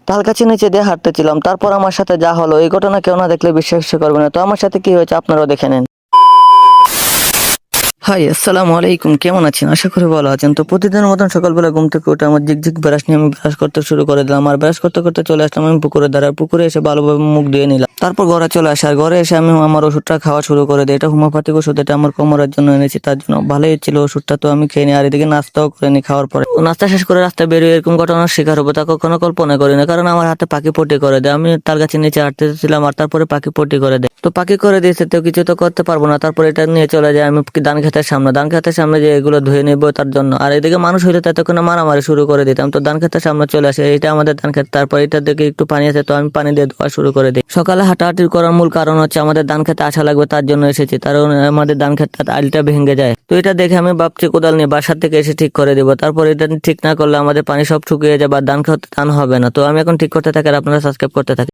তাল গাছের নিচে দিয়ে হাঁটতেছিলাম, তারপর আমার সাথে যা হলো এই ঘটনা কেউ না দেখলে বিশ্বাস করবে না। তো আমার সাথে কি হয়েছে আপনারাও দেখে নেন। হাই, আসসালামু আলাইকুম, কেমন আছেন? আশা করি ভালো আছেন। তো প্রতিদিনের মতন সকালবেলা ঘুম থেকে উঠে আমার ঝিকঝিক ব্রাশ নিয়ে আমি ব্রাশ করতে শুরু করে দিলাম। আর ব্রাশ করতে করতে চলে আসলাম আমি পুকুরে দ্বারা। পুকুরে এসে ভালোভাবে মুখ ধুয়ে নিলাম, তারপর ঘরে চলে আসে। আর ঘরে এসে আমি আমার ওষুধটা খাওয়া শুরু করে দিই। এটা হোমিওপ্যাথিক ওষুধ, এটা আমার কোমরের জন্য এনেছি, তার জন্য ভালোই ছিল ওষুধটা। তো আমি খেয়ে নিই, আর এদিকে নাস্তাও করে নিই। খাওয়ার পরে নাস্তা শেষ করে রাস্তায় বেরিয়ে এরকম ঘটনার শিকার হবো তা কখনো কল্পনা করি না, কারণ আমার হাতে পাখি পটি করে দেয়। আমি তার গাছের নিচে হাঁটতেছিলাম আর তারপরে পাখি পটি করে দেয়। তো পাখি করে দিয়েছে, তো কিছু তো করতে পারবো না। তারপর এটা নিয়ে চলে যায় আমি ধান খেতের সামনে। ধান খেতের সামনে যে এগুলো ধুয়ে নেবো তার জন্য। আর এদিকে মানুষ হইলে ততক্ষণে মারামারি শুরু করে দিতাম। তো ধান খেতের সামনে চলে আসে, এটা আমাদের ধান খেত। তারপর এটার দিকে একটু পানি আছে, তো আমি পানি দিয়ে ধোয়া শুরু করে দিই। সকালে হাঁটাহাঁটি করার মূল কারণ হচ্ছে আমাদের ধান খেতে আসা লাগবে, তার জন্য এসেছি। কারণ আমাদের ধান খেতটা আলটা ভেঙে যায়। তো এটা দেখে আমি ভাবছি কোদাল নিয়ে বাসার থেকে এসে ঠিক করে দিব। তারপর এটা ঠিক না করলে আমাদের পানি সব শুকিয়ে যাবে আর ধান খেতে ধান হবে না। তো আমি এখন ঠিক করতে থাকি আর আপনারা সাবস্ক্রাইব করতে থাকেন।